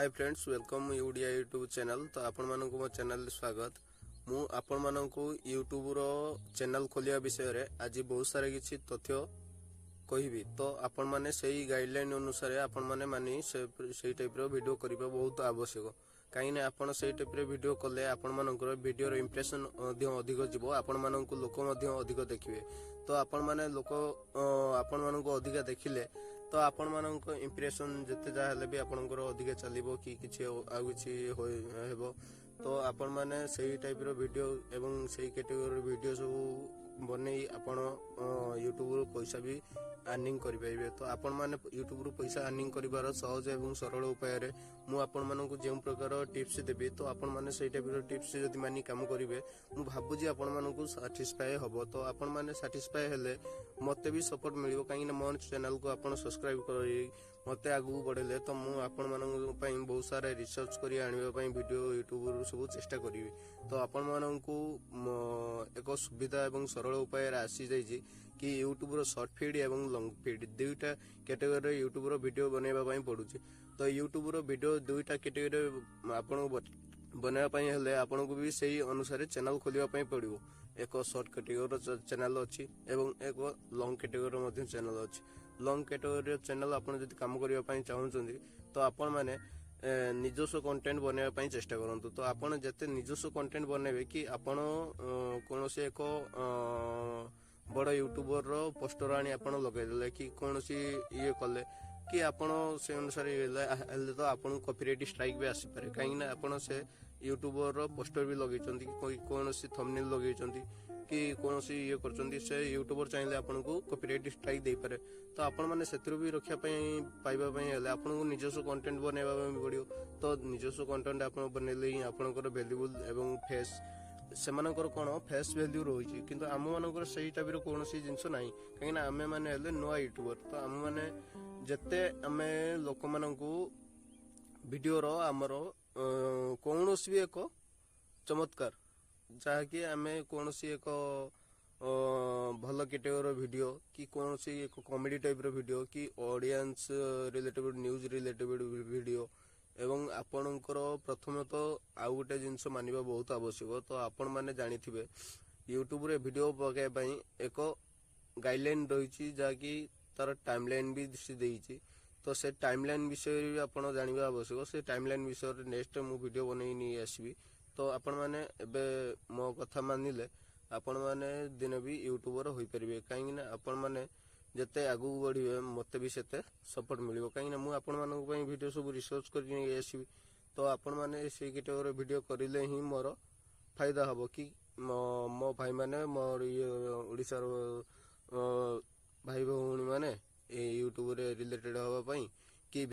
हाय friends welcome यूडिया YouTube channel. तो आपण मानक मो चैनल स्वागत। मु आपण मानक यूट्यूब रो चैनल खोलिया विषय रे आज बहुत सारे किछि तथ्य कहिबी। तो आपण माने सही गाइडलाइन अनुसार आपण माने मानी सही टाइप रो वीडियो करिबा बहुत आवश्यक। कहीं ना आपण सही टाइप रे वीडियो कले आपण मानकर वीडियो रो इंप्रेशन अधिक जिवो, आपण मानक लोक अधिक देखिबे। तो आपण माने लोक आपण मानक अधिक देखिले तो आपण मानक इंप्रेशन जते जा हेले भी आपनकर अधिक चलिबो कि किछि आ किछि हेबो। तो आपण माने सही टाइप रो वीडियो एवं सही कैटेगरी वीडियो सब बनै आपण यूट्यूब रो पैसा भी अर्निंग करि पाइबे। तो आपण माने यूट्यूब रो पैसा अर्निंग करिवार सहज एवं सरल उपाय रे मु आपण मानक जे प्रकार टिप्स देबी, तो आपण माने सही टाइप रो टिप्स जदि मानी काम करिवे मु भाबु जे आपण मानक सैटिस्फाई हबो। तो आपण माने सैटिस्फाई हेले मते भी सपोर्ट मिलिबो, काहे ना मोर चैनल को आपण सब्सक्राइब करी मते आगु बढ़ेले तो मु आपण मानक पई बहुत सारा रिसर्च करी आनिबा पई वीडियो यूट्यूब रो सब चेष्टा करिवे। तो आपण मानक एक सुविधा एवं सरल उपाय रे आसी जाई जे कि यूट्यूब रो शॉर्ट फीड एवं लॉन्ग फीड दुईटा कैटेगरी यूट्यूब रो वीडियो बनेबा पई पडुची। तो यूट्यूब रो वीडियो दुईटा कैटेगरी आपण बनेबा पई हेले आपण को भी सही अनुसार चैनल खोलिबा पई पड़िबो। एक शॉर्ट कैटेगरी चैनल अछि एवं एक लॉन्ग कैटेगरी मध्ये चैनल अछि। लॉन्ग कैटेगरी चैनल आपण जदि काम करिबा पई चाहुचंदी तो आपण माने निजस्व कंटेंट बनेबा पई चेष्टा करंतु। तो आपण जते निजस्व कंटेंट बनेबे कि आपण कोनोसी एक बड़ यूट्यूबर रो पोस्टर आनी आपण लगे देले कि कोनोसी ये कले कि आपण से अनुसार हेले तो आपण कॉपीराइट स्ट्राइक भी आसी पारे। काहे ना आपण से यूट्यूबर रो पोस्टर भी लगेचंती कि कोनोसी थंबनेल लगेचंती कि कोनोसी ये करचंती, से यूट्यूबर चाहिले आपण को कॉपीराइट स्ट्राइक दे पारे। तो आपण माने सेतिर भी रक्षा पाइबा हेले आपण को निजस्व कंटेंट बनेबा पड़ियो। तो निजस्व कंटेंट आपण बनेले ही आपणकर वैल्यूएबल एवं फेस सेमानकर कोन फेस वैल्यू रही, किंतु आम मानकर सही टाइप रो कोनोसी जिंस नाही। काहे ना आमे माने हेले नुआ यूट्यूबर। तो आम माने जते आमे लोक मानकू वीडियो रो हमरो कोनोसी भी एक चमत्कार जहा कि आमे कोनोसी एक भल कैटेगरी वीडियो कि कोनोसी एक कॉमेडी टाइप रो वीडियो कि audience related news related video एवं आपणकर प्रथम तो आउ गोटे जिनस मानिबा बहुत आवश्यक। तो आपण माने जानिथिबे यूट्यूब रे वीडियो पकाय पई एक गाइडलाइन रहिछि जहा कि तार टाइमलाइन भी दिसि देइछि। तो से टाइमलाइन विषय भी आपण जानिबा आवश्यक। से टाइमलाइन विषय रे नेक्स्ट मु वीडियो बनै नि आसीबी। तो आपण माने एबे मो कथा मानिले आपण माने दिन भी यूट्यूबर होई परिबे। काहे ना आपण माने जते आगु बढ़िबे मते भी सेते सपोर्ट मिलिबो। काहे ना मु आपण मानक पई वीडियो सब रिसर्च करि नै आसीबी। तो आपण माने से कैटेगरी वीडियो करिले ही मोर फायदा हबो कि मो भाई माने मोर ओडिसा रो भाई भौणी माने यूट्यूब रे रिलेटेड